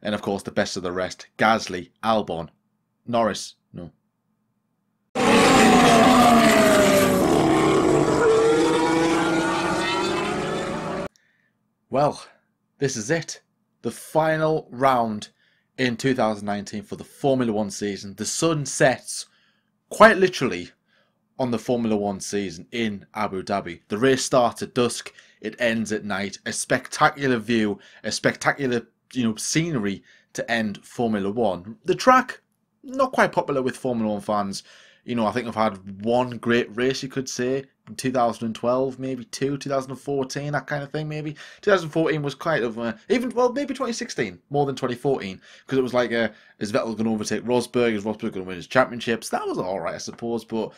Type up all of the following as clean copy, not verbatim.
And of course, the best of the rest, Gasly, Albon, Norris, no. Well, this is it. The final round in 2019 for the Formula One season. The sun sets quite literally on the Formula One season in Abu Dhabi. The race starts at dusk, it ends at night. A spectacular view, a spectacular scenery to end Formula One. The track, not quite popular with Formula One fans. I think I've had one great race, you could say, in 2012, maybe two, 2014, that kind of thing, maybe. 2014 was quite of, maybe 2016, more than 2014, because it was like, is Vettel going to overtake Rosberg? Is Rosberg going to win his championships? That was alright, I suppose, but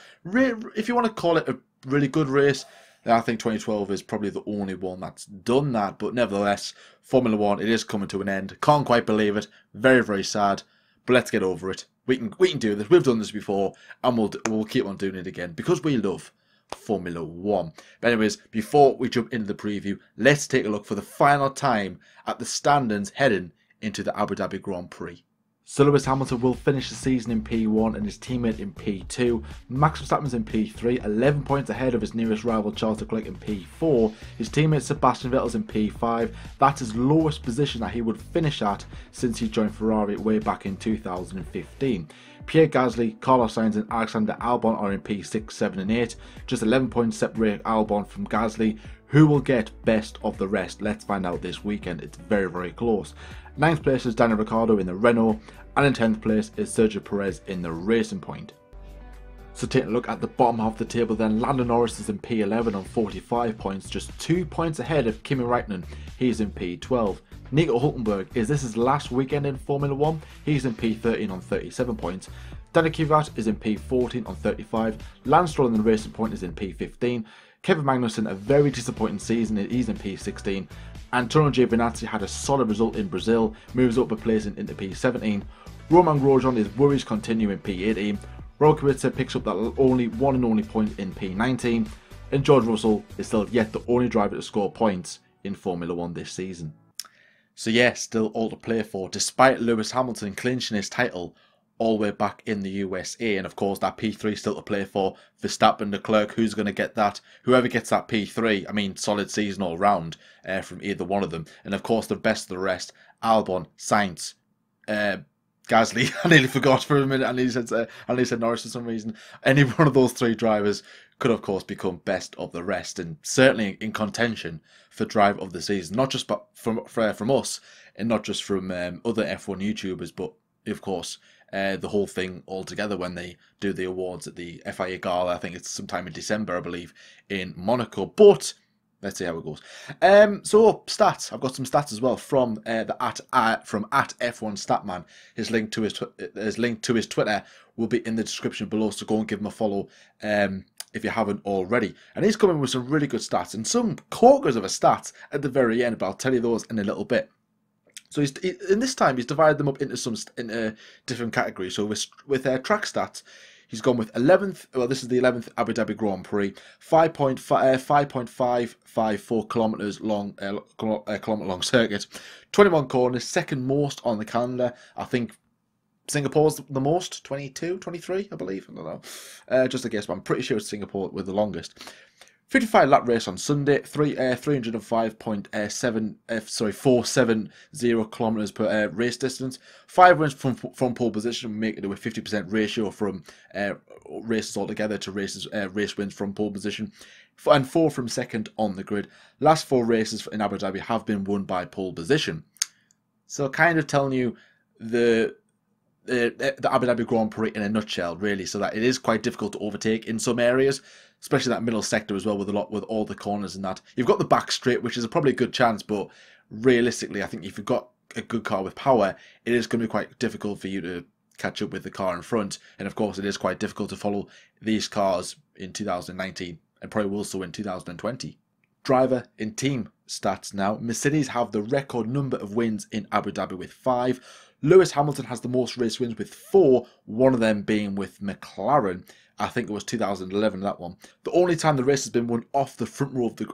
if you want to call it a really good race, then I think 2012 is probably the only one that's done that, but nevertheless, Formula One, it is coming to an end. Can't quite believe it. Very, very sad, but let's get over it. We can do this. We've done this before, and we'll keep on doing it again because we love Formula One. But anyways, before we jump into the preview, let's take a look for the final time at the standings heading into the Abu Dhabi Grand Prix. So Lewis Hamilton will finish the season in P1 and his teammate in P2. Max Verstappen's in P3, 11 points ahead of his nearest rival Charles Leclerc in P4. His teammate Sebastian Vettel's in P5. That's his lowest position that he would finish at since he joined Ferrari way back in 2015. Pierre Gasly, Carlos Sainz and Alexander Albon are in P6, 7 and 8. Just 11 points separate Albon from Gasly. Who will get best of the rest? Let's find out this weekend. It's very, very close. 9th place is Daniel Ricciardo in the Renault, and in 10th place is Sergio Perez in the Racing Point. So taking a look at the bottom half of the table then, Lando Norris is in P11 on 45 points, just 2 points ahead of Kimi Räikkönen. He's in P12. Nico Hülkenberg, is this his last weekend in Formula 1? He's in P13 on 37 points. Daniel Kvyat is in P14 on 35. Lance Stroll in the Racing Point is in P15. Kevin Magnussen, a very disappointing season, he's in P16. Antonio Giovinazzi had a solid result in Brazil, moves up a place into P17. Romain Grosjean, his worries continue in P18. Robert Kubica picks up that one and only point in P19. And George Russell is still yet the only driver to score points in Formula 1 this season. So yeah, still all to play for, despite Lewis Hamilton clinching his title all the way back in the USA, and of course that P3 still to play for. Verstappen, Leclerc, who's going to get that? Whoever gets that P3, I mean, solid season all round from either one of them. And of course the best of the rest, Albon, Sainz, Gasly. I nearly forgot for a minute, I nearly said Norris for some reason. Any one of those three drivers could of course become best of the rest, and certainly in contention for drive of the season, not just from us, and not just from other F1 YouTubers, but of course the whole thing all together when they do the awards at the FIA Gala. I think it's sometime in December, I believe, in Monaco. But let's see how it goes. So stats. I've got some stats as well from at F1 Statman. His link to his Twitter will be in the description below. So go and give him a follow if you haven't already. And he's coming with some really good stats and some corkers of a stats at the very end. But I'll tell you those in a little bit. So in this time he's divided them up into different categories. So with track stats, he's gone with 11th. Well, this is the 11th Abu Dhabi Grand Prix, 5.554 kilometers long, kilometer long circuit, 21 corners, second most on the calendar. I think Singapore's the most, 22, 23, I believe. I don't know, just a guess, but I'm pretty sure it's Singapore with the longest. 55 lap race on Sunday, 305.470 kilometers per race distance. 5 wins from pole position, making it a 50% ratio from races altogether to race wins from pole position, and 4 from second on the grid. Last 4 races in Abu Dhabi have been won by pole position. So kind of telling you the Abu Dhabi Grand Prix in a nutshell, really, so that it is quite difficult to overtake in some areas, especially that middle sector as well, with all the corners and that. You've got the back straight, which is probably a good chance, but realistically, I think if you've got a good car with power, it is going to be quite difficult for you to catch up with the car in front. And of course, it is quite difficult to follow these cars in 2019, and probably will so in 2020. driver in team stats now. Mercedes have the record number of wins in Abu Dhabi with 5. Lewis Hamilton has the most race wins with 4, one of them being with McLaren. I think it was 2011, that one. The only time the race has been won off the front row of the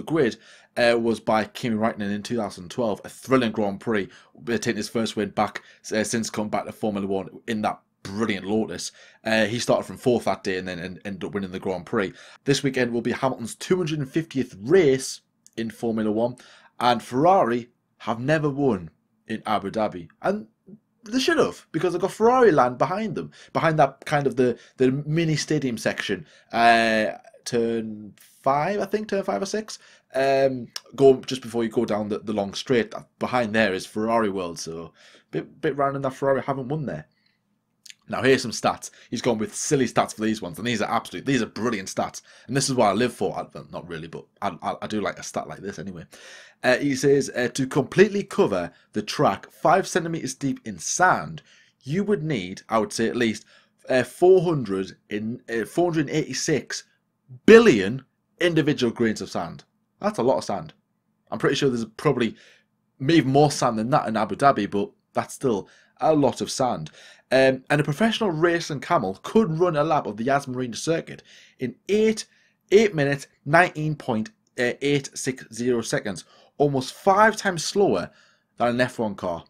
grid was by Kimi Räikkönen in 2012. A thrilling Grand Prix, taking his first win back since coming back to Formula 1 in that brilliant Lotus. He started from 4th that day and then ended up winning the Grand Prix. This weekend will be Hamilton's 250th race in Formula 1, and Ferrari have never won in Abu Dhabi. And they should have, because they've got Ferrari land behind them, behind that kind of the mini stadium section. Turn 5, I think, turn 5 or 6. Go just before you go down the long straight. Behind there is Ferrari World, so bit random that Ferrari haven't won there. Now here's some stats. He's gone with silly stats for these ones, and these are brilliant stats, and this is what I live for. Not really, but I do like a stat like this anyway. He says, to completely cover the track 5 centimeters deep in sand, you would need, I would say, at least 486 billion individual grains of sand. That's a lot of sand. I'm pretty sure there's probably even more sand than that in Abu Dhabi, but that's still a lot of sand. And a professional racing camel could run a lap of the Yas Marina circuit in 8 minutes 19.860 seconds, almost 5 times slower than an F1 car,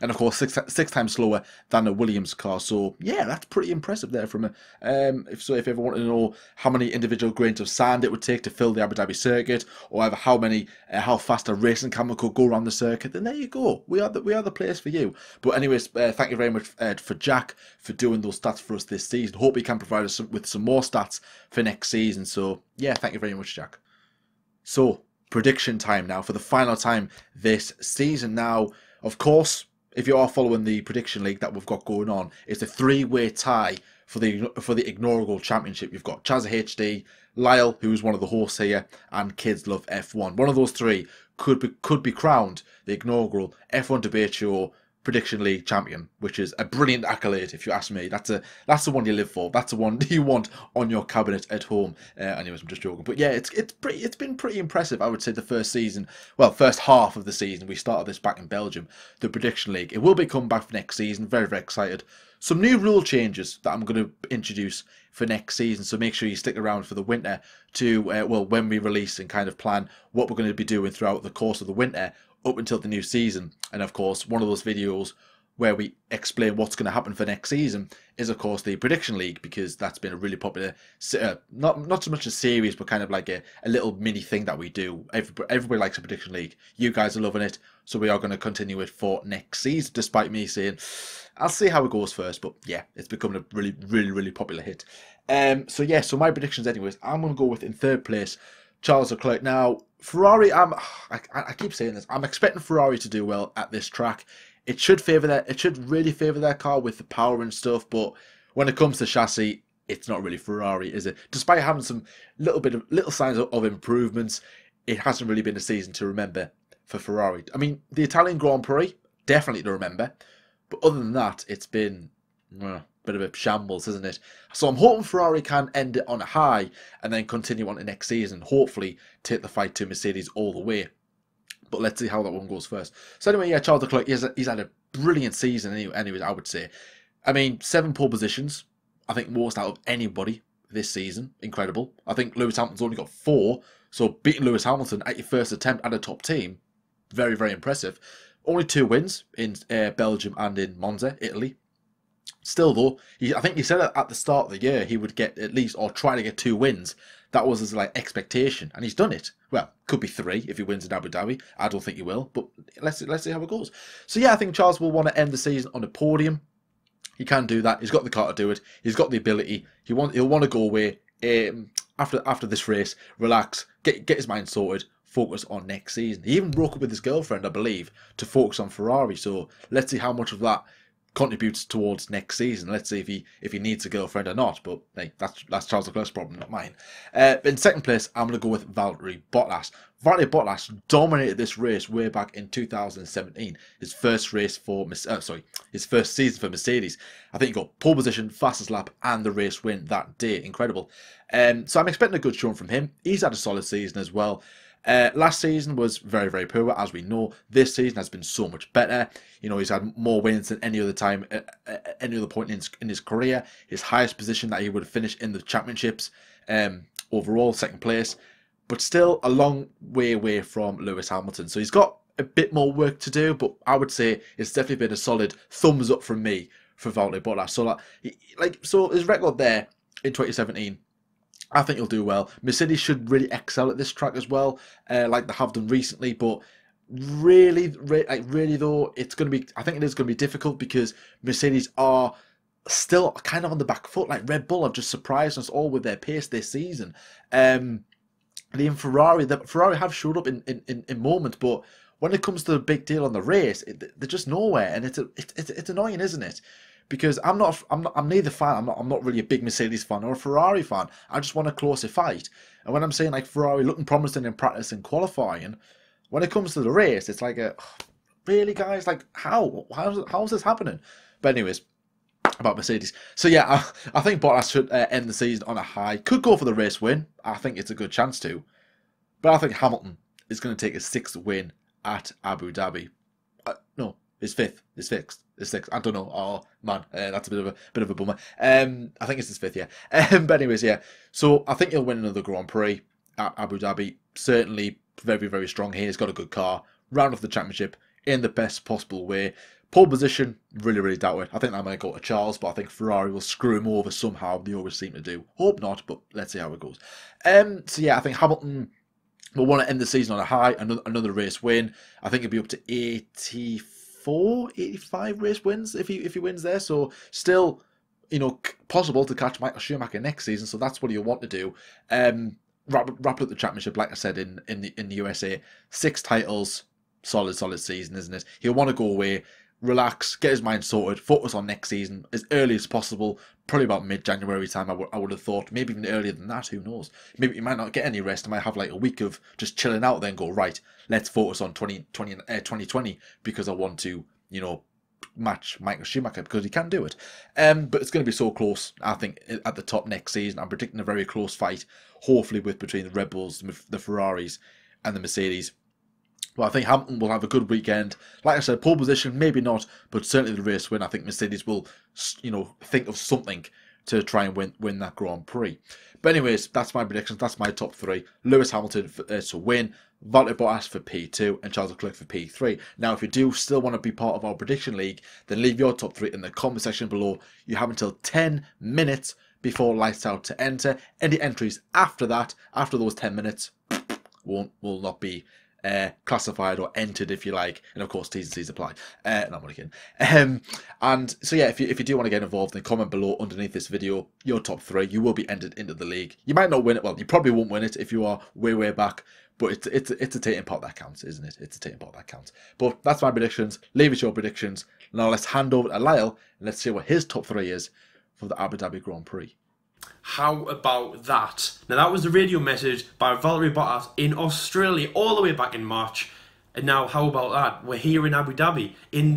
and of course six times slower than a Williams car. So yeah, that's pretty impressive there from a if you ever want to know how many individual grains of sand it would take to fill the Abu Dhabi circuit, or ever how fast a racing camel could go around the circuit, then there you go. We are the place for you. But anyways, thank you very much for Jack for doing those stats for us this season. Hope he can provide us with some more stats for next season. So yeah, thank you very much, Jack. So prediction time now for the final time this season. Now, of course, if you are following the prediction league that we've got going on, it's a 3-way tie for the inaugural championship. You've got Chaz HD, Lyle, who's one of the hosts here, and Kids Love F1. One of those 3 could be crowned the inaugural F1 Debate Show Prediction League champion, which is a brilliant accolade if you ask me. That's the one you live for. That's the one you want on your cabinet at home. Anyways, I'm just joking, but yeah, it's been pretty impressive. I would say the first half of the season. We started this back in Belgium, the Prediction League. It will be coming back for next season. Very, very excited. Some new rule changes that I'm going to introduce for next season, so make sure you stick around for the winter to when we release and kind of plan what we're going to be doing throughout the course of the winter up until the new season. And of course, one of those videos where we explain what's going to happen for next season is of course the Prediction League, because that's been a really popular not so much a series, but kind of like a little mini thing that we do. Everybody likes a Prediction League. You guys are loving it, so we are going to continue it for next season, despite me saying I'll see how it goes first. But yeah, it's becoming a really, really, really popular hit. So yeah, so my predictions anyways, I'm going to go with, in 3rd place, Charles Leclerc. Now, Ferrari, I keep saying this, I'm expecting Ferrari to do well at this track. It should really favour their car with the power and stuff, but when it comes to chassis, it's not really Ferrari, is it? Despite having some little signs of improvements, it hasn't really been a season to remember for Ferrari. I mean, the Italian Grand Prix, definitely to remember, but other than that, it's been a bit of a shambles, isn't it? So I'm hoping Ferrari can end it on a high and then continue on to next season. Hopefully take the fight to Mercedes all the way. But let's see how that one goes first. So anyway, yeah, Charles Leclerc, he's had a brilliant season anyways, I would say. I mean, 7 pole positions. I think most out of anybody this season. Incredible. I think Lewis Hamilton's only got 4. So beating Lewis Hamilton at your first attempt at a top team, very, very impressive. Only 2 wins in Belgium and in Monza, Italy. Still though, I think he said at the start of the year he would get at least, or try to get 2 wins. That was his expectation, and he's done it. Well, could be 3 if he wins in Abu Dhabi. I don't think he will, but let's see how it goes. So yeah, I think Charles will want to end the season on a podium. He can do that. He's got the car to do it. He's got the ability. He'll want to go away after this race, relax, get his mind sorted, focus on next season. He even broke up with his girlfriend, I believe, to focus on Ferrari. So let's see how much of that contributes towards next season. Let's see if he needs a girlfriend or not. But hey, that's Charles Leclerc's problem, not mine. In second place, I'm going to go with Valtteri Bottas. Valtteri Bottas dominated this race way back in 2017. His first race for his first season for Mercedes. I think he got pole position, fastest lap, and the race win that day. Incredible. So I'm expecting a good showing from him. He's had a solid season as well. Last season was very, very poor, as we know. This season has been so much better. You know, he's had more wins than any other time, any other point in his career. His highest position that he would have finished in the championships, overall, second place. But still a long way away from Lewis Hamilton. So he's got a bit more work to do, but I would say it's definitely been a solid thumbs up from me for Valtteri Bottas. So, so his record there in 2017, I think he'll do well. Mercedes should really excel at this track as well, like they have done recently. But really though, it's going to be. I think it is going to be difficult because Mercedes are still kind of on the back foot. Like Red Bull have just surprised us all with their pace this season. The Ferrari have showed up in moments, but when it comes to the big deal on the race, they're just nowhere, and it's annoying, isn't it? Because I'm neither fan. I'm not really a big Mercedes fan or a Ferrari fan. I just want a closer fight. And when I'm saying like Ferrari looking promising in practice and qualifying, when it comes to the race, it's like really, guys, like how's this happening? But anyways, about Mercedes. So yeah, I think Bottas should end the season on a high. Could go for the race win. I think it's a good chance to. But I think Hamilton is going to take his 6th win at Abu Dhabi. No, his 5th. His 6th. I don't know. Oh man, that's a bit of a bummer. I think it's his 5th. Yeah. But anyways, yeah. So I think he'll win another Grand Prix at Abu Dhabi. Certainly very, very strong here. He's got a good car. Round off the championship in the best possible way. Pole position, really, really doubt it. I think that might go to Charles, but I think Ferrari will screw him over somehow. They always seem to do. Hope not, but let's see how it goes. So yeah, I think Hamilton will want to end the season on a high. Another race win. I think it'll be up to 84, 85 race wins if he wins there. So still, you know, possible to catch Michael Schumacher next season. So that's what he'll want to do. Wrap up the championship, like I said, in the USA. 6 titles, solid season, isn't it? He'll want to go away, relax, get his mind sorted, focus on next season as early as possible. Probably about mid-January time, I would have thought. Maybe even earlier than that, who knows? Maybe he might not get any rest. He might have like a week of just chilling out, then go, right, let's focus on 2020 because I want to, you know, match Michael Schumacher because he can do it. But it's going to be so close, I think, at the top next season. I'm predicting a very close fight, hopefully between the Red Bulls, the Ferraris and the Mercedes. Well, I think Hamilton will have a good weekend. Like I said, pole position, maybe not, but certainly the race win. I think Mercedes will, you know, think of something to try and win that Grand Prix. But anyways, that's my predictions. That's my top 3. Lewis Hamilton to win, Valtteri Bottas for P2, and Charles Leclerc for P3. Now, if you do still want to be part of our prediction league, then leave your top 3 in the comment section below. You have until 10 minutes before lights out to enter. Any entries after that, after those 10 minutes, will not be classified or entered, if you like, and of course T's and C's apply. No, I'm only kidding. And so yeah, if you do want to get involved, then comment below underneath this video your top 3. You will be entered into the league. You might not win it. Well, you probably won't win it if you are way back, but it's a taking part that counts, isn't it? It's a taking part that counts. But that's my predictions. Leave us your predictions. Now let's hand over to Lyle and let's see what his top 3 is for the Abu Dhabi Grand Prix. How about that? Now that was the radio message by Valtteri Bottas in Australia all the way back in March. And now how about that? We're here in Abu Dhabi.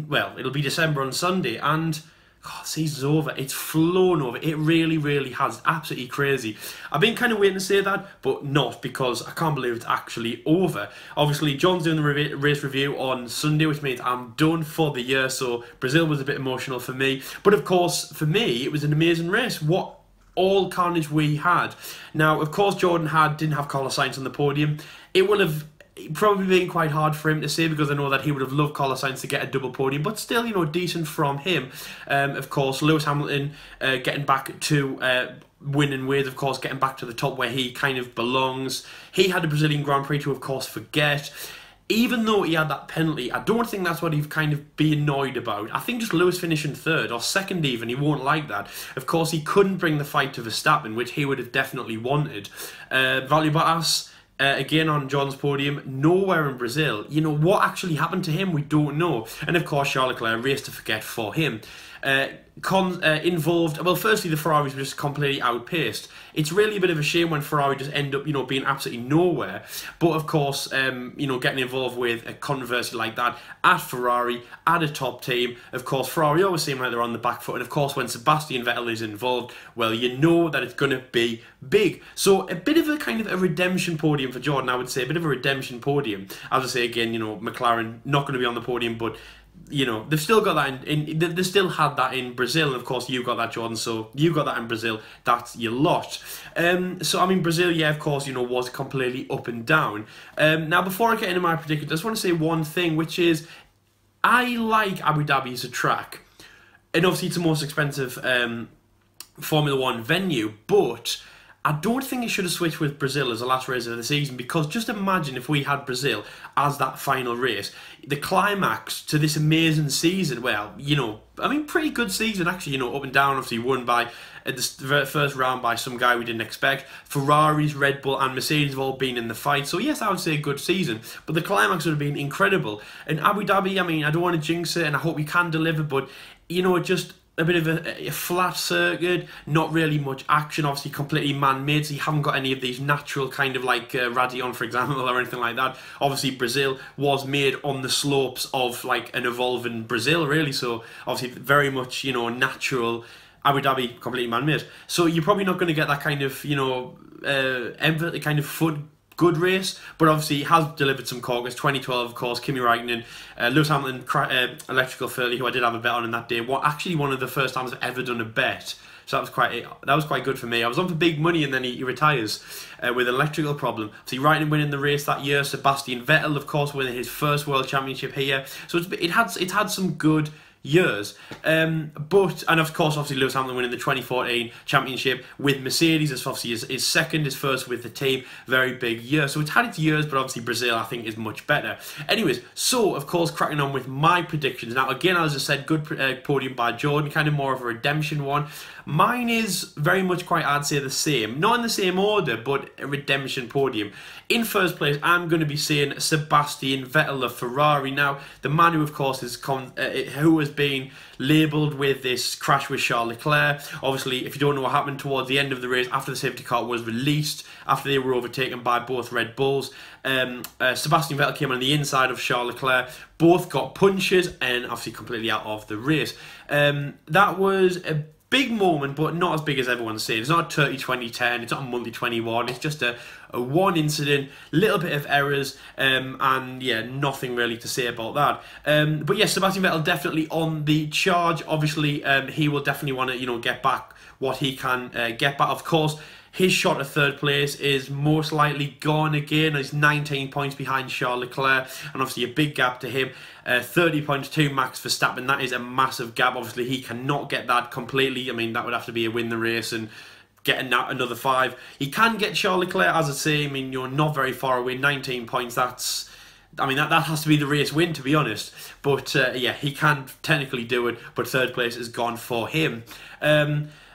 Well, it'll be December on Sunday and God, season's over. It's flown over. It really has. Absolutely crazy. I've been kind of waiting to say that, but not, because I can't believe it's actually over. Obviously, John's doing the race review on Sunday, which means I'm done for the year, so Brazil was a bit emotional for me. But of course, for me, it was an amazing race. What all carnage we had. Now, of course, Jordan didn't have Carlos Sainz on the podium. It would have probably been quite hard for him to say, because I know that he would have loved Carlos Sainz to get a double podium, but still, you know, decent from him. Of course, Lewis Hamilton getting back to winning ways, of course, getting back to the top where he kind of belongs. He had the Brazilian Grand Prix to, of course, forget. Even though he had that penalty, I don't think that's what he'd kind of be annoyed about. I think just Lewis finishing 3rd or 2nd even, he won't like that. Of course, he couldn't bring the fight to Verstappen, which he would have definitely wanted. Valtteri Bottas, again on John's podium, nowhere in Brazil. You know, what actually happened to him, we don't know. And of course, Charles Leclerc, race to forget for him. involved. Well, firstly, the Ferraris were just completely outpaced. It's really a bit of a shame when Ferrari just end up, being absolutely nowhere. But of course, getting involved with a controversy like that at Ferrari, at a top team, of course, Ferrari always seem like they're on the back foot. And of course, when Sebastian Vettel is involved, well, you know that it's going to be big. So a bit of a kind of a redemption podium for Jordan, I would say, a bit of a redemption podium. As I say again, McLaren not going to be on the podium, but they've still got that they still had that in Brazil, and of course you got that, Jordan, so you got that in Brazil, that's your lot. So I mean, Brazil, yeah, of course, was completely up and down. Now, before I get into my predictions, I just want to say one thing, which is, I like Abu Dhabi as a track, and obviously it's the most expensive Formula 1 venue, but I don't think it should have switched with Brazil as the last race of the season, because just imagine if we had Brazil as that final race, the climax to this amazing season. Well, I mean, pretty good season actually, up and down, obviously won by the first round by some guy we didn't expect. Ferraris, Red Bull and Mercedes have all been in the fight, so yes, I would say a good season, but the climax would have been incredible. And Abu Dhabi, I mean, I don't want to jinx it and I hope we can deliver, but just a bit of a flat circuit, not really much action, obviously completely man-made, so you haven't got any of these natural kind of like Radion, for example, or anything like that. Obviously Brazil was made on the slopes of like an evolving Brazil, really, so obviously very much, natural. Abu Dhabi, completely man-made. So you're probably not going to get that kind of, kind of good race, but obviously he has delivered some corkers. 2012, of course, Kimi Raikkonen, Lewis Hamilton, electrical failure, who I did have a bet on in that day. Actually, one of the first times I've ever done a bet. So that was quite good for me. I was on for big money, and then he retires with an electrical problem. So Raikkonen winning the race that year. Sebastian Vettel, of course, winning his first World Championship here. So it had some good years, and of course, obviously Lewis Hamilton winning the 2014 championship with Mercedes as obviously his second, his first with the team. Very big year. So it's had its years, but obviously Brazil, I think, is much better. Anyways, so of course, cracking on with my predictions. Now, again, as I said, good podium by Jordan, kind of more of a redemption one. Mine is very much quite, I'd say, the same. Not in the same order, but a redemption podium. In first place, I'm going to be saying Sebastian Vettel of Ferrari. Now, the man who, of course, who has been labelled with this crash with Charles Leclerc. Obviously, if you don't know what happened towards the end of the race, after the safety car was released, after they were overtaken by both Red Bulls, Sebastian Vettel came on the inside of Charles Leclerc. Both got punches and obviously completely out of the race. That was a big moment, but not as big as everyone's saying. It's not 30-20-10, it's not a multi-21, it's just a one incident, little bit of errors, and yeah, nothing really to say about that. But yes, Sebastian Vettel definitely on the charge. Obviously, he will definitely want to, get back what he can get back. Of course, his shot at third place is most likely gone again. He's 19 points behind Charles Leclerc, and obviously a big gap to him. 30 points to Max Verstappen. That is a massive gap. Obviously, he cannot get that completely. I mean, that would have to be a win the race and get another 5. He can get Charles Leclerc, as I say. I mean, you're not very far away. 19 points. That has to be the race win, to be honest. But yeah, he can technically do it. But third place is gone for him.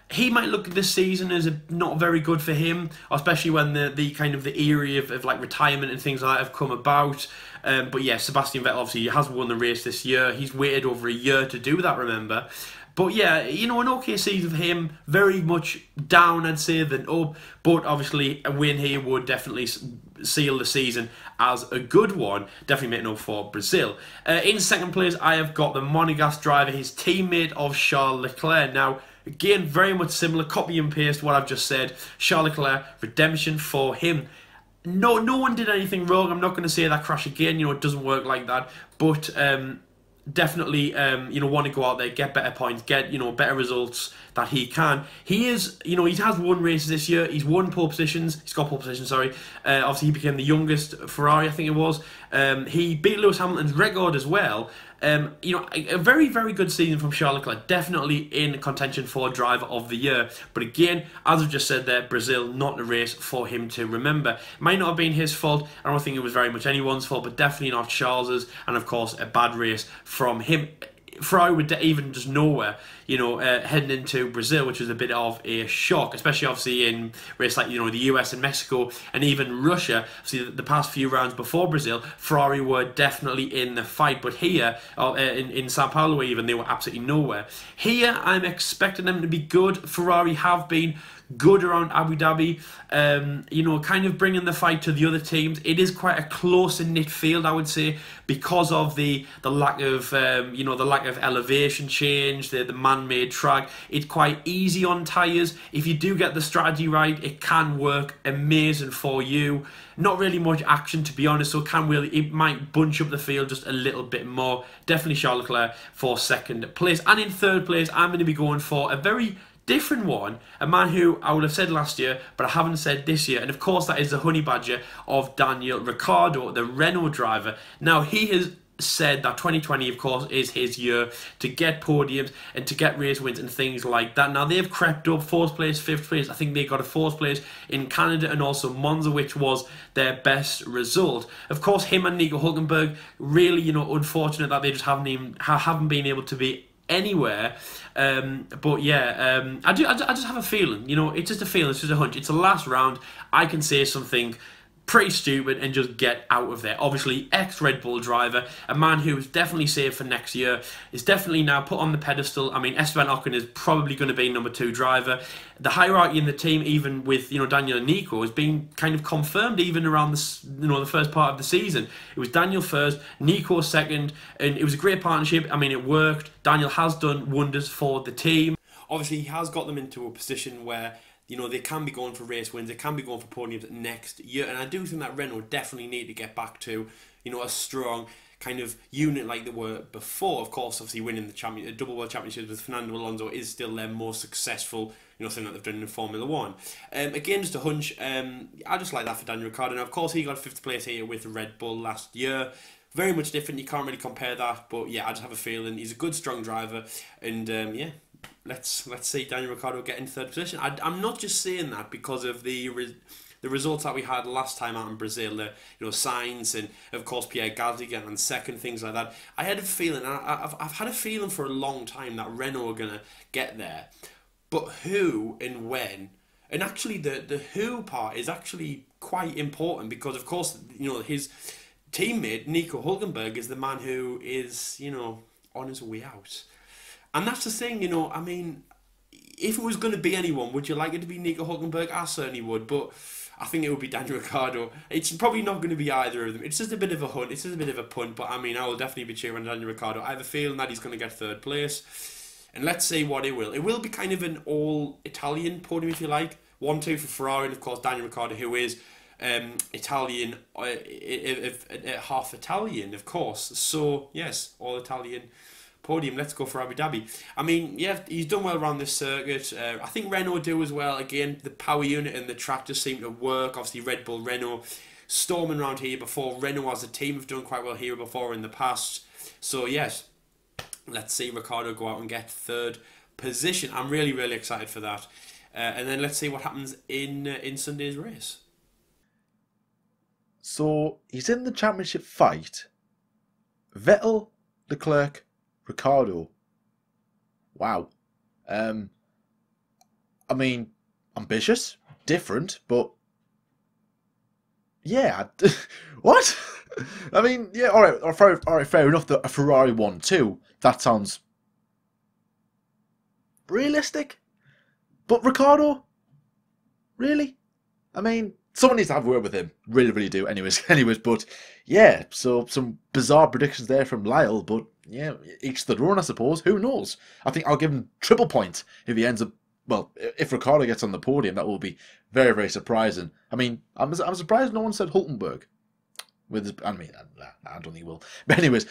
He might look at this season as not very good for him, especially when the kind of the era of like retirement and things like that have come about. But yeah, Sebastian Vettel obviously has won the race this year. He's waited over a year to do that, remember. But yeah, an okay season for him. Very much down, I'd say, than up. But obviously, a win here would definitely seal the season as a good one. Definitely making up for Brazil. In second place, I have got the Monegasque driver, his teammate of Charles Leclerc. Now, again, very much similar, copy and paste what I've just said. Charles Leclerc, redemption for him. No one did anything wrong. I'm not going to say that crash again. It doesn't work like that. But definitely, want to go out there, get better points, get, better results that he can. He is, he has won races this year. He's won pole positions. He's got pole positions, sorry. Obviously, he became the youngest Ferrari, I think it was. He beat Lewis Hamilton's record as well. A very, very good season from Charles Leclerc. Definitely in contention for driver of the year. But again, as I've just said there, Brazil not a race for him to remember. It might not have been his fault. I don't think it was very much anyone's fault, but definitely not Charles's. And of course, a bad race from him. Ferrari were even just nowhere, heading into Brazil, which was a bit of a shock, especially obviously in races like, the US and Mexico and even Russia. Obviously, the past few rounds before Brazil, Ferrari were definitely in the fight, but here, in Sao Paulo even, they were absolutely nowhere. Here, I'm expecting them to be good. Ferrari have been good around Abu Dhabi, kind of bringing the fight to the other teams. It is quite a close and knit field, I would say, because of the lack of the lack of elevation change, the man-made track. It's quite easy on tyres. If you do get the strategy right, it can work amazing for you. Not really much action, to be honest, so it might bunch up the field just a little bit more. Definitely Charles Leclerc for second place. And in third place, I'm going to be going for a very different one, a man who I would have said last year, but I haven't said this year, and of course that is the honey badger of Daniel Ricciardo, the Renault driver. Now, he has said that 2020, of course, is his year to get podiums and to get race wins and things like that. Now, they've crept up 4th place, 5th place. I think they got a 4th place in Canada and also Monza, which was their best result. Of course, him and Nico Hülkenberg, really, unfortunate that they just haven't been able to be anywhere, but yeah, I just have a feeling, it's just a feeling, it's just a hunch. It's the last round. I can say something pretty stupid and just get out of there. Obviously, ex-Red Bull driver, a man who is definitely saved for next year, is definitely now put on the pedestal. I mean, Esteban Ocon is probably going to be number 2 driver. The hierarchy in the team, even with Daniel and Nico, has been kind of confirmed even around the first part of the season. It was Daniel first, Nico second, and it was a great partnership. I mean, it worked. Daniel has done wonders for the team. Obviously, he has got them into a position where they can be going for race wins, they can be going for podiums next year, and I do think that Renault definitely need to get back to, a strong kind of unit like they were before. Of course, obviously winning the double world championships with Fernando Alonso is still their most successful, thing that they've done in Formula 1. Again, just a hunch, I just like that for Daniel Ricciardo. Now, of course, he got 5th place here with Red Bull last year. Very much different, you can't really compare that, but yeah, I just have a feeling he's a good, strong driver, and yeah, let's see Daniel Ricciardo get in 3rd position. I'm not just saying that because of the results that we had last time out in Brazil, Sainz and of course Pierre Gasly getting on 2nd, things like that. I had a feeling, I've had a feeling for a long time that Renault are gonna get there, but who and when? And actually, the who part is actually quite important because of course his teammate Nico Hülkenberg is the man who is on his way out. And that's the thing, I mean, if it was going to be anyone, would you like it to be Nico Hülkenberg? I certainly would, but I think it would be Daniel Ricciardo. It's probably not going to be either of them. It's just a bit of a hunt, it's just a bit of a punt, but I mean, I will definitely be cheering on Daniel Ricciardo. I have a feeling that he's going to get 3rd place, and let's see what it will. It will be kind of an all-Italian podium, if you like. 1-2 for Ferrari, and of course Daniel Ricciardo, who is Italian, half Italian, of course. So, yes, all-Italian podium. Let's go for Abu Dhabi. I mean, yeah, he's done well around this circuit. I think Renault do as well. Again, the power unit and the track just seem to work. Obviously, Red Bull, Renault, storming around here before. Renault as a team have done quite well here before in the past. So, yes, let's see Ricciardo go out and get 3rd position. I'm really, really excited for that. And then let's see what happens in Sunday's race. So, he's in the championship fight. Vettel, Leclerc, Ricciardo. Wow. I mean, ambitious, different, but yeah. What? I mean, yeah, all right, fair enough that a Ferrari won too. That sounds realistic. But Ricciardo? Really? I mean, someone needs to have a word with him. Really, really do. Anyways, but yeah, so some bizarre predictions there from Lyle, but yeah, each their own, I suppose. Who knows? I think I'll give him triple point if he ends up. Well, if Ricciardo gets on the podium, that will be very, very surprising. I mean, I'm surprised no one said Hülkenberg. I don't think he will. But anyways,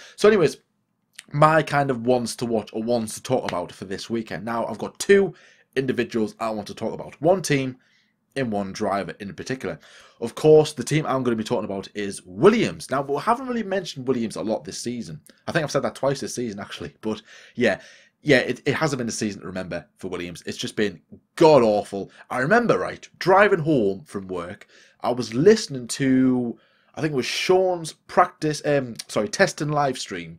my kind of ones to watch or ones to talk about for this weekend. Now, I've got 2 individuals I want to talk about. One team in one driver in particular. Of course, the team I'm going to be talking about is Williams. Now, we haven't really mentioned Williams a lot this season. I think I've said that twice this season, actually. But yeah, it hasn't been a season to remember for Williams. It's just been god-awful. I remember, right, driving home from work, I was listening to, I think it was Sean's testing live stream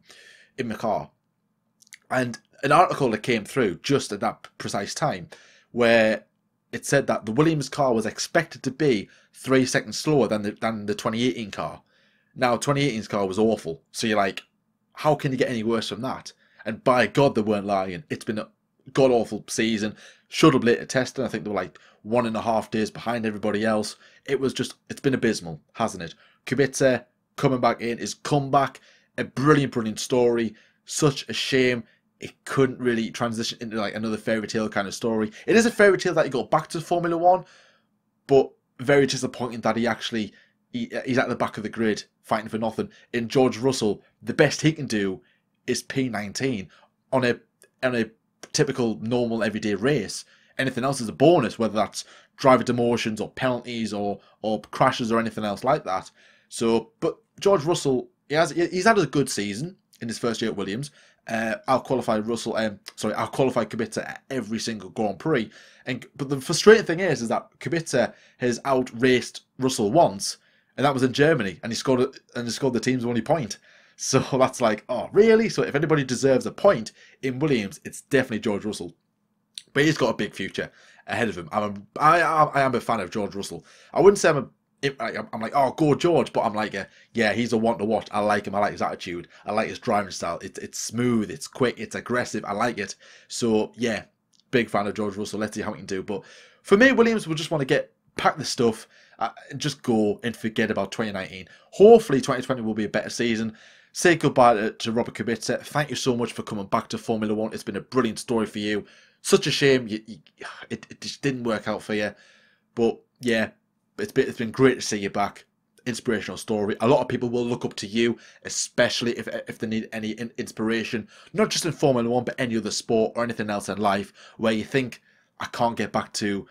in my car. And an article that came through just at that precise time where it said that the Williams car was expected to be 3 seconds slower than the 2018 car. Now, 2018's car was awful. So you're like, how can you get any worse from that? And by God, they weren't lying. It's been a god-awful season. Shuttle later testing, I think they were like 1.5 days behind everybody else. It's been abysmal, hasn't it? Kubica coming back in, his comeback, a brilliant, brilliant story. Such a shame it couldn't really transition into like another fairy tale kind of story. It is a fairy tale that he got back to Formula One, but very disappointing that he's at the back of the grid fighting for nothing. In George Russell, the best he can do is P19 on a typical normal everyday race. Anything else is a bonus, whether that's driver demotions or penalties or crashes or anything else like that. So, but George Russell, he's had a good season in his first year at Williams. I'll qualify Kubica at every single Grand Prix. But the frustrating thing is that Kubica has outraced Russell once, and that was in Germany, and he scored the team's only point. So that's like, oh, really? So if anybody deserves a point in Williams, it's definitely George Russell. But he's got a big future ahead of him. I am a fan of George Russell. I wouldn't say I'm like, oh, go George, but I'm like, yeah, he's a one to watch. I like him. I like his attitude. I like his driving style. It's smooth. It's quick. It's aggressive. I like it. So yeah, big fan of George Russell. Let's see how he can do. But for me, Williams will just want to pack the stuff, and just go and forget about 2019. Hopefully 2020 will be a better season. Say goodbye to Robert Kubica. Thank you so much for coming back to Formula One. It's been a brilliant story for you. Such a shame it just didn't work out for you. But yeah, it's been great to see you back. Inspirational story. A lot of people will look up to you, especially if they need any inspiration, not just in Formula One, but any other sport or anything else in life where you think, I can't get to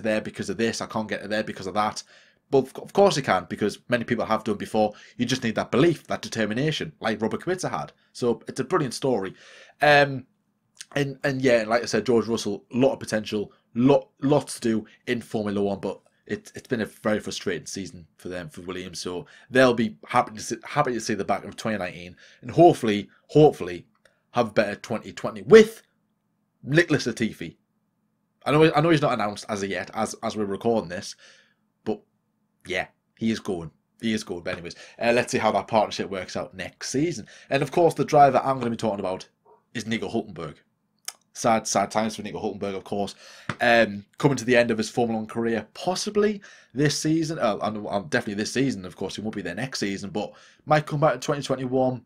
there because of this, I can't get to there because of that. But of course you can, because many people have done before. You just need that belief, that determination, like Robert Kubica had. So it's a brilliant story. And yeah, like I said, George Russell, a lot of potential, lots to do in Formula One, but it's been a very frustrating season for them, for Williams. So they'll be happy to see the back of 2019, and hopefully have a better 2020 with Nicholas Latifi. I know he's not announced as of yet, as we're recording this, but yeah, he is going. But anyways, let's see how that partnership works out next season. And of course, the driver I'm going to be talking about is Nico Hülkenberg. Sad times for Nico Hülkenberg, of course. Coming to the end of his Formula 1 career, possibly this season. Definitely this season, of course. He won't be there next season, but might come back in 2021.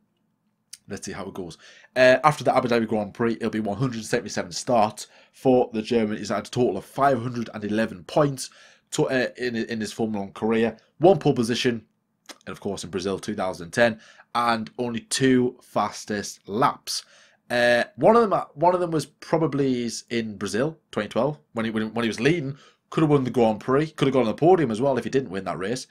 Let's see how it goes. After the Abu Dhabi Grand Prix, it'll be 177 starts for the German. He's had a total of 511 points in his Formula 1 career. 1 pole position, and of course in Brazil 2010, and only 2 fastest laps. One of them was probably in Brazil 2012 when he was leading. Could have won the Grand Prix. Could have gone on the podium as well if he didn't win that race.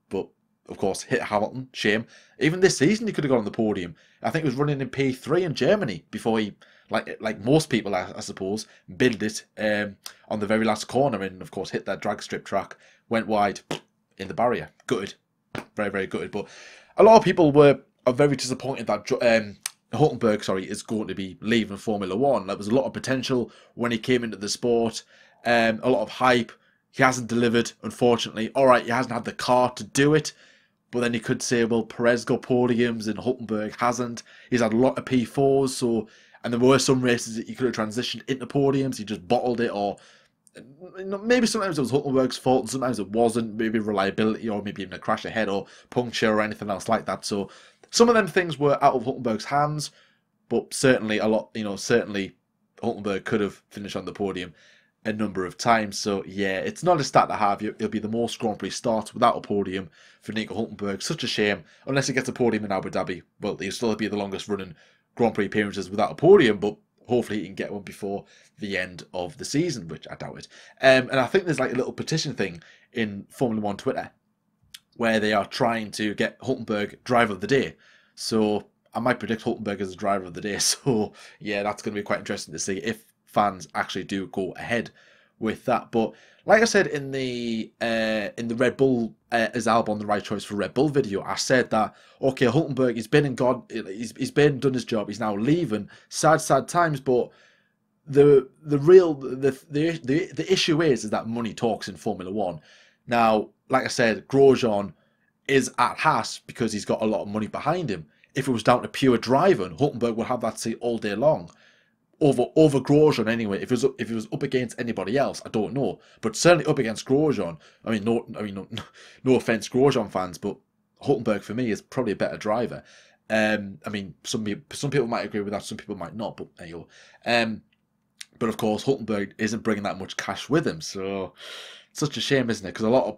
But of course, hit Hamilton. Shame. Even this season, he could have gone on the podium. I think he was running in P3 in Germany before he, like most people, I suppose, billed it on the very last corner, and of course hit that drag strip track, went wide in the barrier. Gutted, very, very gutted. But a lot of people are very disappointed that Hülkenberg, is going to be leaving Formula One. There was a lot of potential when he came into the sport, a lot of hype. He hasn't delivered, unfortunately. All right, he hasn't had the car to do it, but then you could say, well, Perez got podiums and Hülkenberg hasn't. He's had a lot of P4s, and there were some races that he could have transitioned into podiums. He just bottled it, or maybe sometimes it was Hülkenberg's fault, and sometimes it wasn't. Maybe reliability, or maybe even a crash ahead, or puncture, or anything else like that. So some of them things were out of Hülkenberg's hands, but certainly certainly Hülkenberg could have finished on the podium a number of times. So yeah, it's not a stat to have. It'll be the most Grand Prix starts without a podium for Nico Hülkenberg. Such a shame. Unless he gets a podium in Abu Dhabi, well, he'll still be the longest running Grand Prix appearances without a podium, but hopefully he can get one before the end of the season, which I doubt it. And I think there's like a little petition thing in Formula One Twitter where they are trying to get Hülkenberg driver of the day. So I might predict Hülkenberg as the driver of the day. So yeah, that's going to be quite interesting to see if fans actually do go ahead with that. But like I said in the Red Bull is Albon the right choice for Red Bull video, I said that okay, Hulkenberg, he's been in God, he's been done his job, he's now leaving. Sad times, but the issue is that money talks in Formula One. Now, like I said, Grosjean is at Haas because he's got a lot of money behind him. If it was down to pure driving, Hulkenberg would have that seat all day long. Over Grosjean anyway. If it was up against anybody else, I don't know, but certainly up against Grosjean. No offense, Grosjean fans, but Hulkenberg for me is probably a better driver. I mean, some people might agree with that, some people might not, but there you go. But of course, Hulkenberg isn't bringing that much cash with him, so it's such a shame, isn't it? Because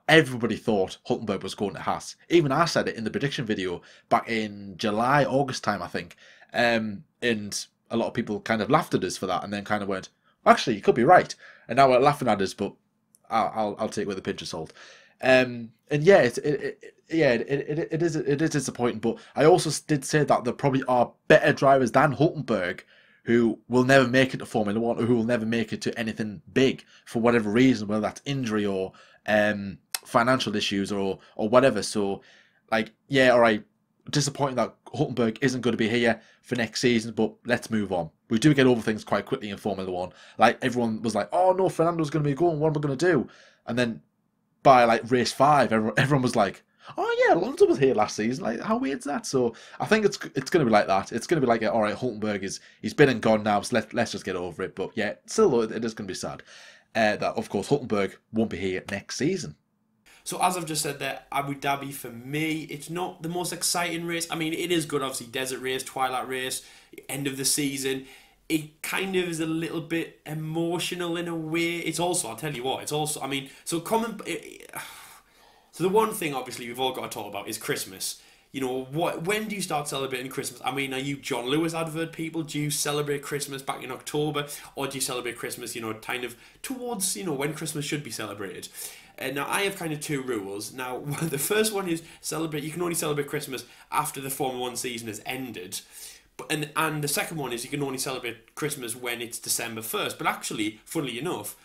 everybody thought Hulkenberg was going to Haas. Even I said it in the prediction video back in July, August time, I think. And a lot of people kind of laughed at us for that, and then kind of went, "Actually, you could be right." And now we're laughing at us, but I'll take it with a pinch of salt. And yeah, it is disappointing. But I also did say that there probably are better drivers than Hulkenberg who will never make it to Formula One, or who will never make it to anything big for whatever reason, whether that's injury or financial issues or whatever. So, like, yeah, all right, disappointing that Hulkenberg isn't going to be here for next season, but let's move on. We do get over things quite quickly in Formula One. Like, everyone was like, oh no, Fernando's going to be going, what am I going to do? And then by like race 5, everyone was like, oh yeah, Alonso was here last season. Like, how weird's that? So I think it's going to be like that. It's going to be like, all right, Hulkenberg he's been and gone now, so let's just get over it. But yeah, still though, it is going to be sad that of course Hulkenberg won't be here next season. So as I've just said there, Abu Dhabi for me, it's not the most exciting race. I mean, it is good, obviously, desert race, twilight race, end of the season. It kind of is a little bit emotional in a way. It's also, I'll tell you what, it's also, I mean, so so the one thing, obviously, we've all got to talk about is Christmas. You know, when do you start celebrating Christmas? I mean, are you John Lewis advert people? Do you celebrate Christmas back in October? Or do you celebrate Christmas, kind of towards, when Christmas should be celebrated? Now, I have kind of two rules. Now, the first one is you can only celebrate Christmas after the Formula 1 season has ended. And the second one is you can only celebrate Christmas when it's December 1st. But actually, funnily enough,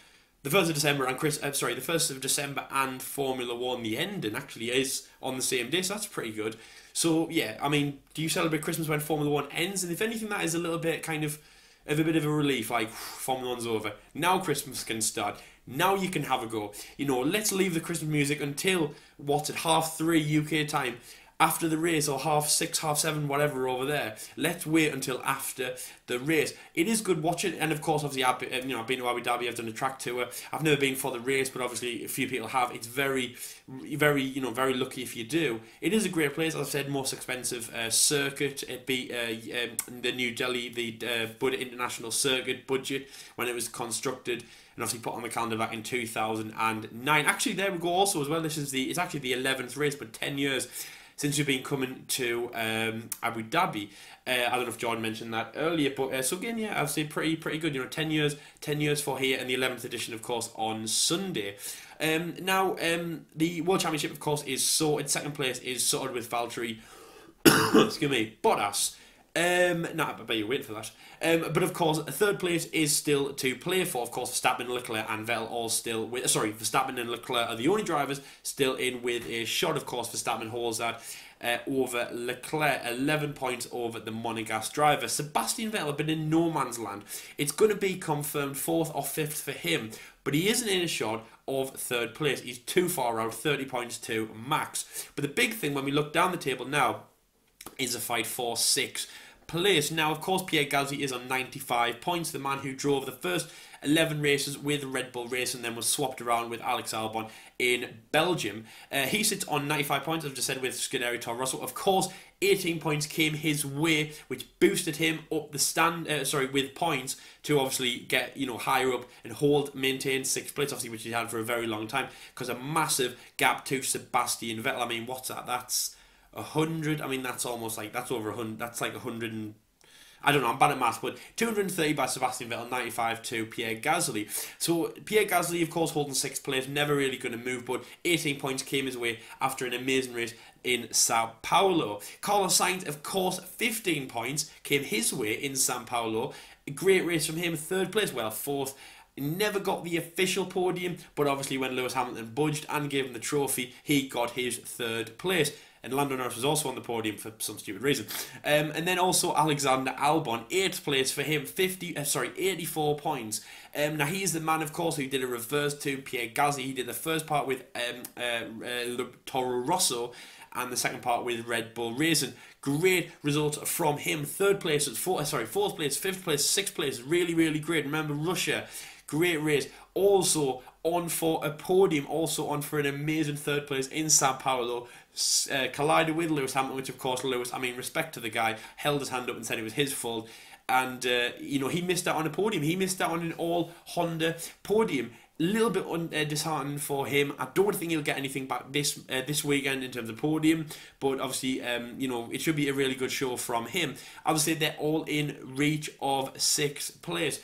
the 1st of December and the 1st of December and Formula 1, the ending, actually is on the same day, so that's pretty good. So, yeah, I mean, do you celebrate Christmas when Formula 1 ends? And if anything, that is a little bit kind of a bit of a relief, like, Formula 1's over. Now Christmas can start. Now you can have a go. Let's leave the Christmas music until, at 3:30 UK time, after the race, or 6:30, 7:30, whatever over there. Let's wait until after the race. It is good watching, and of course, obviously, I've been to Abu Dhabi. I've done a track tour. I've never been for the race, but obviously, a few people have. It's very, very, very lucky if you do. It is a great place. As I've said, most expensive circuit. It'd be the New Delhi, the Buddha International Circuit budget when it was constructed. And obviously put on the calendar back in 2009. Actually, there we go also as well. It's actually the 11th race, but 10 years since we've been coming to Abu Dhabi. I don't know if Jordan mentioned that earlier, but so again, yeah, I'd say pretty good. 10 years for here, and the 11th edition, of course, on Sunday. Now, the World Championship, of course, is sorted. Second place is sorted with Valtteri, excuse me, Bottas. I bet you're waiting for that. But of course, third place is still to play for. Of course, Verstappen, Leclerc, and Vettel all still with. Verstappen and Leclerc are the only drivers still in with a shot. Of course, Verstappen holds that over Leclerc, 11 points over the Monegasque driver. Sebastian Vettel have been in no man's land. It's going to be confirmed 4th or 5th for him, but he isn't in a shot of third place. He's too far out, 30 points to Max. But the big thing when we look down the table now is a fight for 6th place. Now, of course, Pierre Gasly is on 95 points, the man who drove the first 11 races with Red Bull Racing and then was swapped around with Alex Albon in Belgium. He sits on 95 points, as I've just said, with Scuderia Toro Rosso. Of course, 18 points came his way, which boosted him up the stand, with points to obviously get, higher up and maintain 6th place, obviously, which he had for a very long time, because a massive gap to Sebastian Vettel. I mean, what's that? That's 100. I mean, that's almost like, that's over 100. That's like 100 and, I don't know, I'm bad at maths, but 230 by Sebastian Vettel, 95 to Pierre Gasly. So Pierre Gasly, of course, holding 6th place, never really going to move, but 18 points came his way after an amazing race in Sao Paulo. Carlos Sainz, of course, 15 points came his way in Sao Paulo. A great race from him, 3rd place, well, 4th He never got the official podium, but obviously when Lewis Hamilton budged and gave him the trophy, he got his 3rd place. And Lando Norris was also on the podium for some stupid reason. And then also Alexander Albon, 8th place for him, 84 points. Now he's the man, of course, who did a reverse to Pierre Gasly. He did the first part with Toro Rosso, and the second part with Red Bull Racing. Great result from him. 3rd place, 4th place, 5th place, 6th place. Really, really great. Remember Russia, great race. Also on for a podium. Also on for an amazing 3rd place in Sao Paulo. Collided with Lewis Hamilton, which of course Lewis, I mean, respect to the guy, held his hand up and said it was his fault. And he missed out on a podium. He missed out on an all Honda podium. A little bit disheartening for him. I don't think he'll get anything back this weekend in terms of podium, but obviously, it should be a really good show from him. Obviously, they're all in reach of 6th place.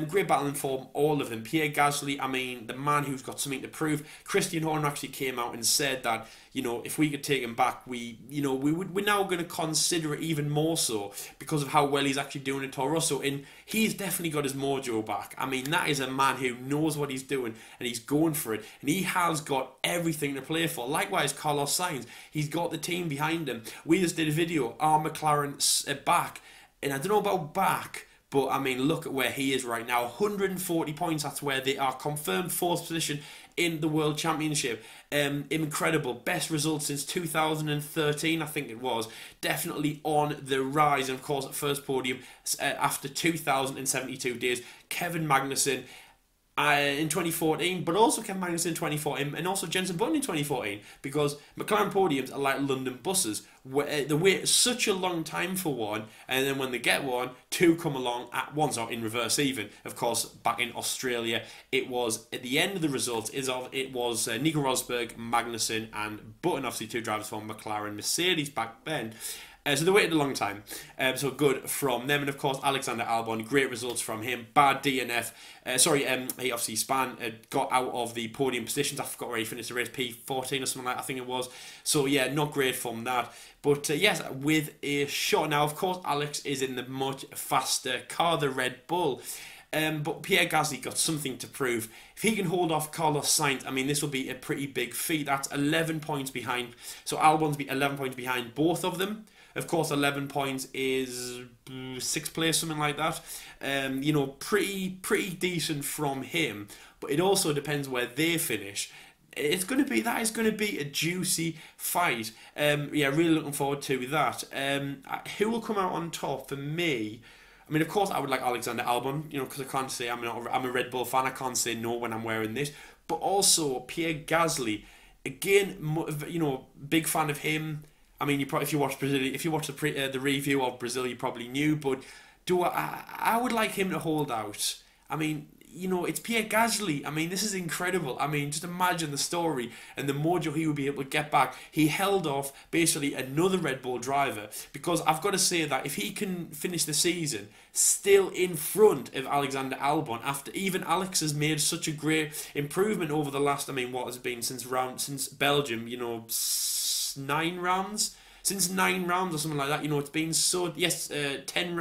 Great battling form, all of them. Pierre Gasly, I mean, the man who's got something to prove. Christian Horner actually came out and said that, if we could take him back, we're now going to consider it even more so because of how well he's actually doing at Toro Rosso. And he's definitely got his mojo back. I mean, that is a man who knows what he's doing and he's going for it. And he has got everything to play for. Likewise, Carlos Sainz, he's got the team behind him. We just did a video, are McLaren back? And I don't know about back, but I mean, look at where he is right now. 140 points. That's where they are. Confirmed 4th position in the World Championship. Incredible. Best result since 2013, I think it was. Definitely on the rise. And of course, first podium after 2,072 days. Kevin Magnussen in 2014, but also Kevin Magnussen in 2014, and also Jenson Button in 2014, because McLaren podiums are like London buses, where they wait such a long time for one, and then when they get one, 2 come along at once, or in reverse even. Of course, back in Australia, it was, at the end of the results, it was Nico Rosberg, Magnussen, and Button, obviously 2 drivers from McLaren Mercedes back then. So they waited a long time. So good from them. And of course, Alexander Albon, great results from him. Bad DNF. He obviously got out of the podium positions. I forgot where he finished the race, P14 or something like that, I think it was. So yeah, not great from that. But yes, with a shot. Now, of course, Alex is in the much faster car, the Red Bull. But Pierre Gasly got something to prove. If he can hold off Carlos Sainz, I mean, this will be a pretty big feat. That's 11 points behind. So Albon's be 11 points behind both of them. Of course, 11 points is 6th place, something like that. Pretty decent from him. But it also depends where they finish. That is going to be a juicy fight. Really looking forward to that. Who will come out on top for me? I mean, of course, I would like Alexander Albon, because I can't say I'm a Red Bull fan. I can't say no when I'm wearing this. But also Pierre Gasly, again, big fan of him. I mean, if you watch the review of Brazil, you probably knew. But I would like him to hold out. I mean, it's Pierre Gasly. I mean, this is incredible. I mean, just imagine the story and the mojo he would be able to get back. He held off basically another Red Bull driver, because I've got to say that if he can finish the season still in front of Alexander Albon, after even Alex has made such a great improvement over the last, what has been since Belgium, 9 rounds. Since 9 rounds or something like that, it's been so, 9 or 10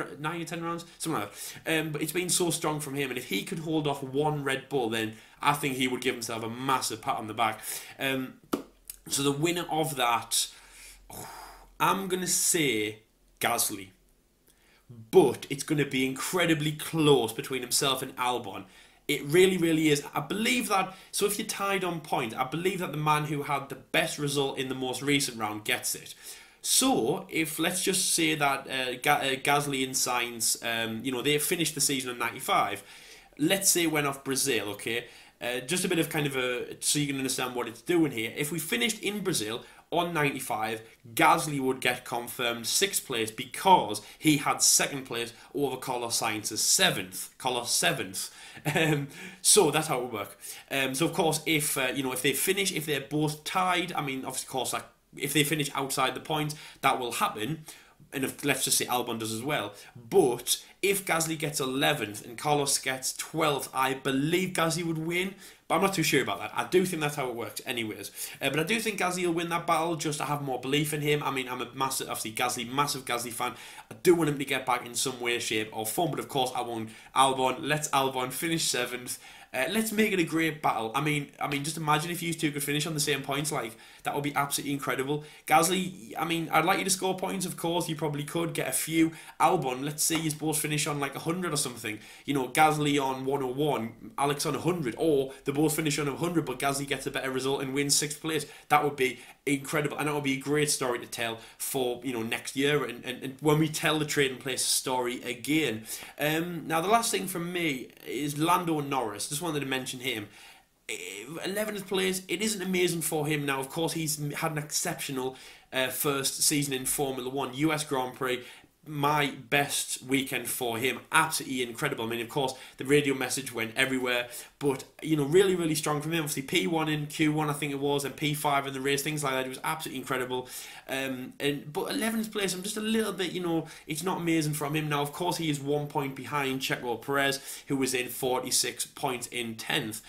rounds, something like that. But it's been so strong from him, and if he could hold off one Red Bull, then I think he would give himself a massive pat on the back. So the winner of that, I'm going to say Gasly. But it's going to be incredibly close between himself and Albon. It really, really is. I believe that, so if you're tied on points, I believe that the man who had the best result in the most recent round gets it. So, if let's just say that Gasly and Sainz, they finished the season in 95. Let's say it went off Brazil, okay? Just a bit of so you can understand what it's doing here. If we finished in Brazil on 95, Gasly would get confirmed 6th place because he had 2nd place over Carlos Sainz's 7th. So that's how it would work. So of course, if if they're both tied, of course, if they finish outside the points, that will happen. And let's just say Albon does as well. But if Gasly gets 11th and Carlos gets 12th, I believe Gasly would win. But But I'm not too sure about that. I do think that's how it works anyways. But I do think Gasly will win that battle, just to have more belief in him. I mean, I'm a massive Gasly fan. I do want him to get back in some way, shape or form. But of course, I want Albon. Let's Albon finish 7th. Let's make it a great battle. I mean, just imagine if you two could finish on the same points. Like, that would be absolutely incredible. Gasly, I mean, I'd like you to score points, of course. You probably could get a few. Albon, let's say you both finish on like 100 or something. You know, Gasly on 101, Alex on 100, or they both finish on 100, but Gasly gets a better result and wins 6th place. That would be incredible, and that would be a great story to tell for, you know, next year and when we tell the trading place story again. Now the last thing from me is Lando Norris. Just wanted to mention him. 11th place, it isn't amazing for him. Now of course he's had an exceptional first season in Formula 1, US Grand Prix. My best weekend for him, absolutely incredible. I mean, of course, the radio message went everywhere, but, you know, really, really strong from him. Obviously, P1 in Q1, I think it was, and P5 in the race, things like that. It was absolutely incredible. But 11th place, I'm just a little bit, you know, it's not amazing from him. Now, of course, he is 1 point behind Checo Perez, who was in 46 points in 10th.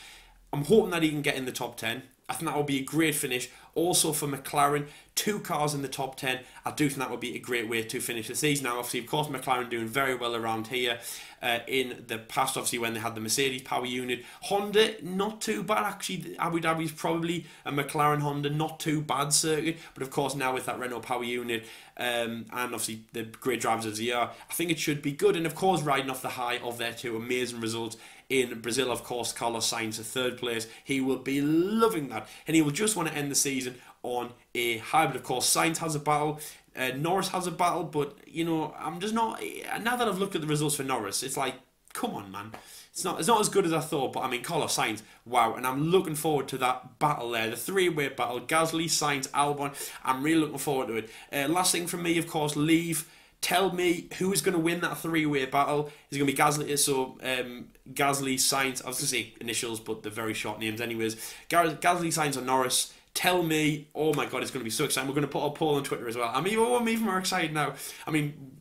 I'm hoping that he can get in the top 10. I think that would be a great finish. Also for McLaren, 2 cars in the top 10. I do think that would be a great way to finish the season. Now, obviously, of course, McLaren doing very well around here in the past, obviously, when they had the Mercedes power unit. Honda, not too bad, actually. Abu Dhabi is probably a McLaren Honda, not too bad circuit. But, of course, now with that Renault power unit and, obviously, the great drivers as they are, I think it should be good. And, of course, riding off the high of their 2 amazing results in Brazil, of course, Carlos Sainz, 3rd place. He will be loving that. And he will just want to end the season on a high. But of course, Sainz has a battle, Norris has a battle, but, you know, I'm just not, now that I've looked at the results for Norris, it's like, come on, man. It's not as good as I thought, but I mean, Carlos Sainz, wow, and I'm looking forward to that battle there, the 3-way battle, Gasly, Sainz, Albon. I'm really looking forward to it. Last thing from me, of course, leave. Tell me who is going to win that 3-way battle. Is it going to be Gasly? So Gasly, Sainz. I was going to say initials, but they're very short names, anyways. Gasly, Sainz, or Norris. Tell me. Oh my God, it's going to be so exciting. We're going to put a poll on Twitter as well. I'm even more excited now. I mean,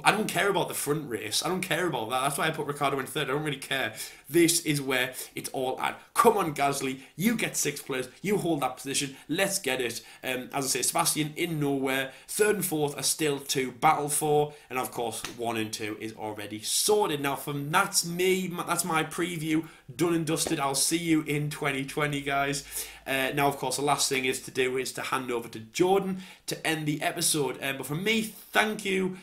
I don't care about the front race. I don't care about that. That's why I put Ricciardo in 3rd. I don't really care. This is where it's all at. Come on, Gasly. You get 6th place. You hold that position. Let's get it. As I say, Sebastian in nowhere. 3rd and 4th are still to battle for. And of course, 1 and 2 is already sorted. Now, that's me. That's my preview. Done and dusted. I'll see you in 2020, guys. Now, of course, the last thing is to hand over to Jordan to end the episode. But for me, thank you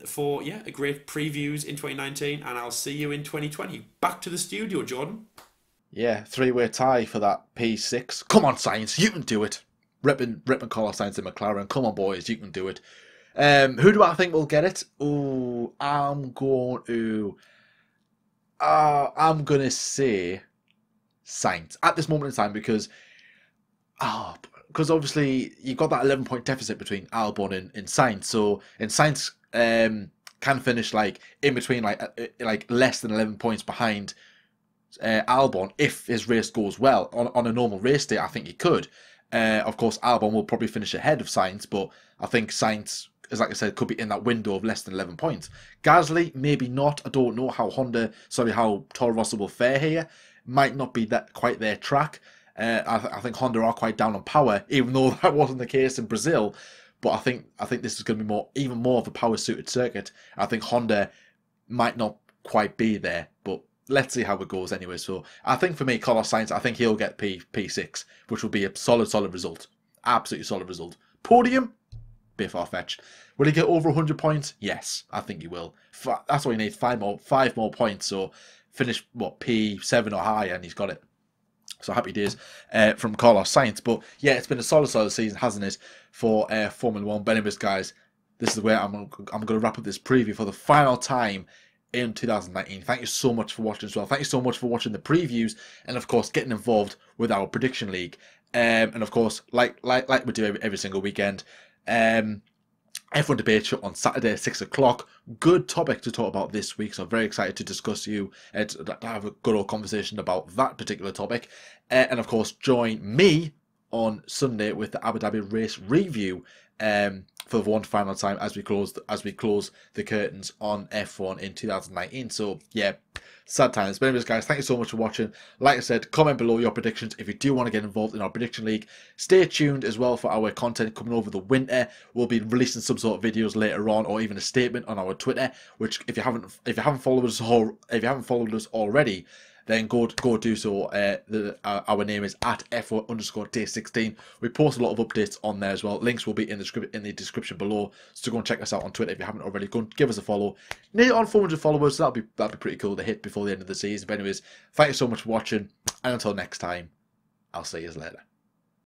for a great previews in 2019, and I'll see you in 2020. Back to the studio, Jordan. Yeah, 3-way tie for that P6. Come on, Sainz, you can do it. Ripping Carlos Sainz and McLaren. Come on, boys, you can do it. Who do I think will get it? Oh, I'm going to say Sainz at this moment in time because obviously you've got that 11-point deficit between Albon and Sainz. So, and Sainz can finish like in between, like less than 11 points behind Albon if his race goes well. On a normal race day, I think he could. Of course, Albon will probably finish ahead of Sainz, but I think Sainz, as like I said, could be in that window of less than 11 points. Gasly, maybe not. I don't know how Toro Rosso will fare here. Might not be that quite their track. I think Honda are quite down on power, even though that wasn't the case in Brazil. But I think this is going to be even more of a power-suited circuit. I think Honda might not quite be there, but let's see how it goes anyway. So I think for me, Carlos Sainz, I think he'll get P6, which will be a solid result. Absolutely solid result. Podium? Bit far-fetched. Will he get over 100 points? Yes, I think he will. That's all he needs, 5 more points. So finish, P7 or higher, and he's got it. So happy days from Carlos Sainz. But yeah, it's been a solid season, hasn't it, for Formula 1. But anyways, guys, this is where I'm going to wrap up this preview for the final time in 2019. Thank you so much for watching as well. Thank you so much for watching the previews and, of course, getting involved with our prediction league. And, of course, like we do every single weekend, F1 Debate Show on Saturday, 6 o'clock. Good topic to talk about this week, so I'm very excited to discuss to have a good old conversation about that particular topic. And of course, join me on Sunday with the Abu Dhabi race review for one final time as we close the curtains on F1 in 2019. So yeah, sad times. But anyways, guys, thank you so much for watching. Like I said, comment below your predictions if you do want to get involved in our prediction league. Stay tuned as well for our content coming over the winter. We'll be releasing some sort of videos later on, or even a statement on our Twitter. Which if you haven't followed us already, then go do so. Our name is at F1_day16. We post a lot of updates on there as well. Links will be in the description below. So go and check us out on Twitter if you haven't already. Go and give us a follow. Nearly on 400 followers. So that'll be pretty cool to hit before the end of the season. But anyways, thank you so much for watching, and until next time, I'll see you later.